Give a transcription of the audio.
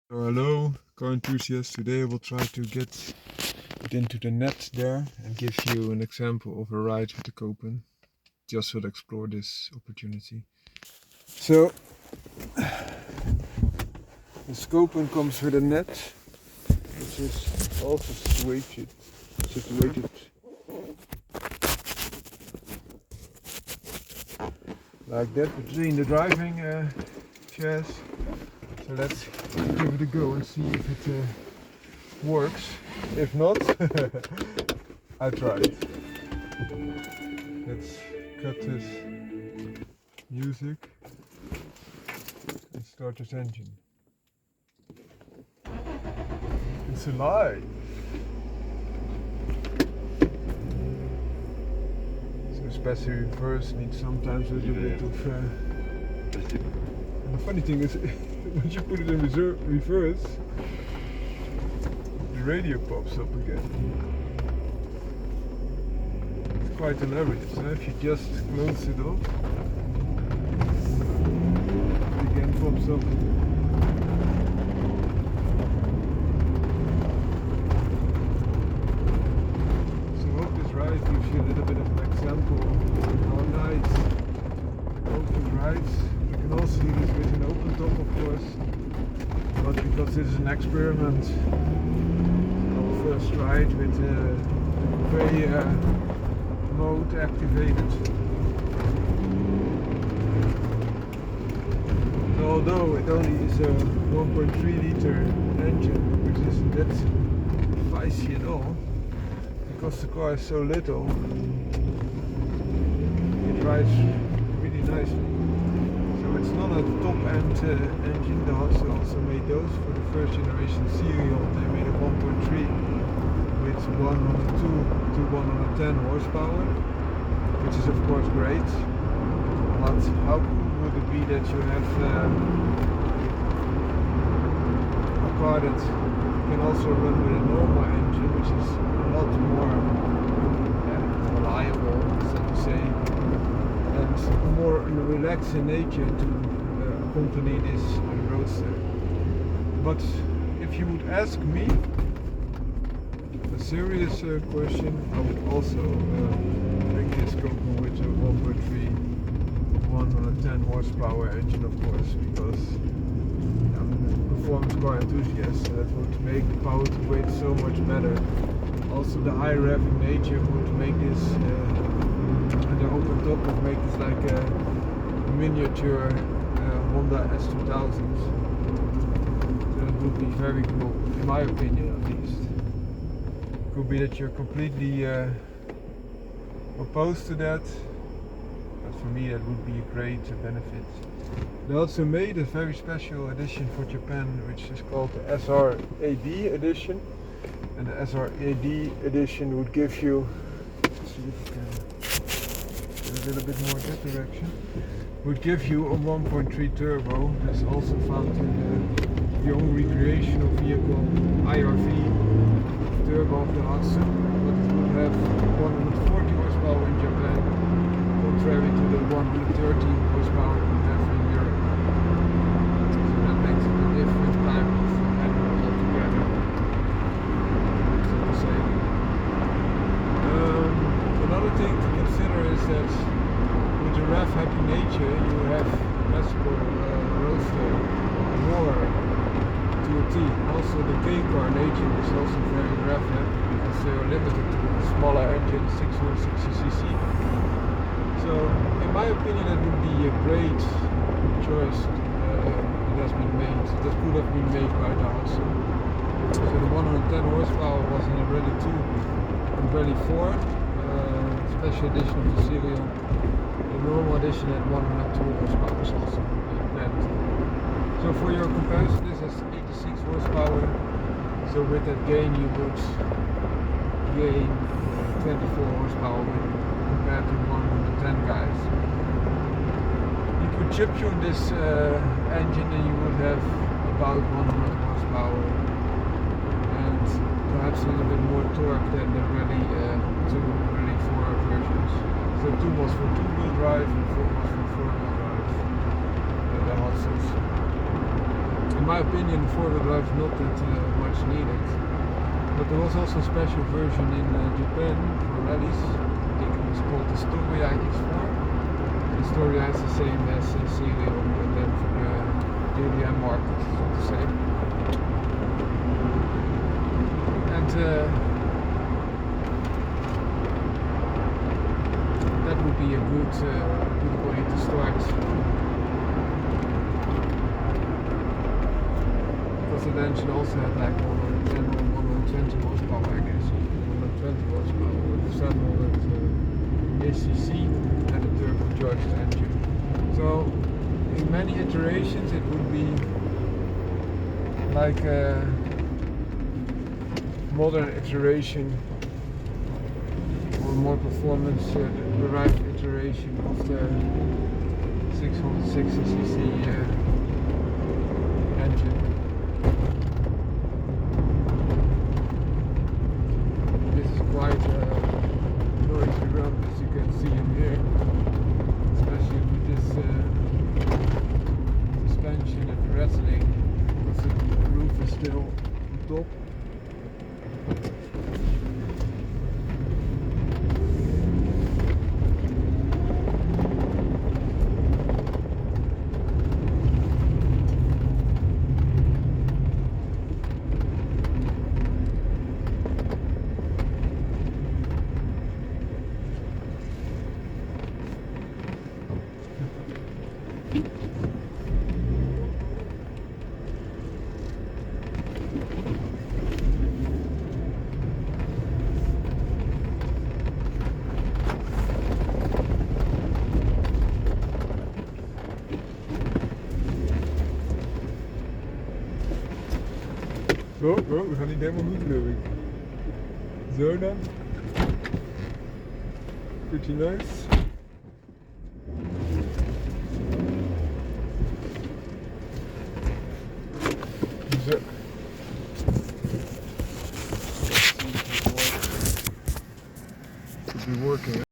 Hello, car enthusiasts. Today I will try to get it into the net there and give you an example of a ride with the Copen. Just to explore this opportunity. So, the Copen comes with a net, which is also situated like that between the driving chairs. So let's give it a go and see if it works. If not, I tried. Let's cut this music and start this engine. It's alive! So especially reverse needs sometimes a little bit of... And the funny thing is, once you put it in reverse, the radio pops up again. It's quite hilarious. If you just close it off, it again pops up. So I hope this ride gives you a little bit of an example of how nice the Copen rides. You can also do this with an open top, of course, but because this is an experiment, our first ride with very mode activated. So although it only is a 1.3 liter engine, which isn't that feisty at all, because the car is so little, it rides really nicely. So it's not a top-end engine. Daihatsu also made those for the first generation serial. They made a 1.3 with 102 to 110 horsepower, which is of course great. But how cool would it be that you have a car that can also run with a normal engine, which is a lot more reliable, so to say, and more relaxed in nature to accompany this roadster. But if you would ask me a serious question, I would also bring this Copen with a 1.3 110 horsepower engine, of course, because I'm a performance car enthusiast, so that would make the power to weight so much better. Also the high revving nature would make this and the open top would make this like a miniature Honda S2000. So that would be very cool, in my opinion at least. Could be that you're completely opposed to that, but for me that would be a great benefit. They also made a very special edition for Japan, which is called the SRAD edition, and the SRAD edition would give you, let's see if we can a little bit more that direction, would give you a 1.3 turbo. That's also found in the young recreational vehicle IRV turbo of the Daihatsu, but it would have 140 horsepower in Japan, contrary to the 130 horsepower we have in Europe. So that makes it a different type of animal altogether, so to say. Another thing to consider is that with the rev happy nature, you have classical roadster more to a T. Also the K-car nature is also very rev happy because they are limited to a smaller engine, 660cc. So in my opinion that would be a great choice that has been made, that could have been made by Daihatsu. So the 110 horsepower was in a Rally 2 and Rally 4. Special edition of the serial. The normal edition at 102 horsepower is also planned. So for your comparison, this has 86 horsepower. So with that gain you would gain 24 horsepower compared to 110 guys. You could chip tune this engine and you would have about 100 horsepower and perhaps a little bit more torque than the Rally 2, Rally 4 versions. So 2 was for 2-wheel drive and 4 was for 4-wheel drive. The Daihatsus. In my opinion, the four-wheel drive is not that much needed. But there was also a special version in Japan for rallies. I think it was called the Storia X4. The Storia is the same as Serial, but then for the JDM market, so to say. And that would be a good way to start. Because the engine also had like 110 or 120 horsepower, I guess. 120 horsepower with 700 cc and a turbocharged engine. So in many iterations it would be like a modern iteration or more performance derived iteration of the 660cc engine. This is quite a noisy run, as you can see in here, especially with this suspension and rattling, because the roof is still on top. We gaan niet helemaal goed, geloof ik. Zo dan. Pretty nice. Zo. Should be working.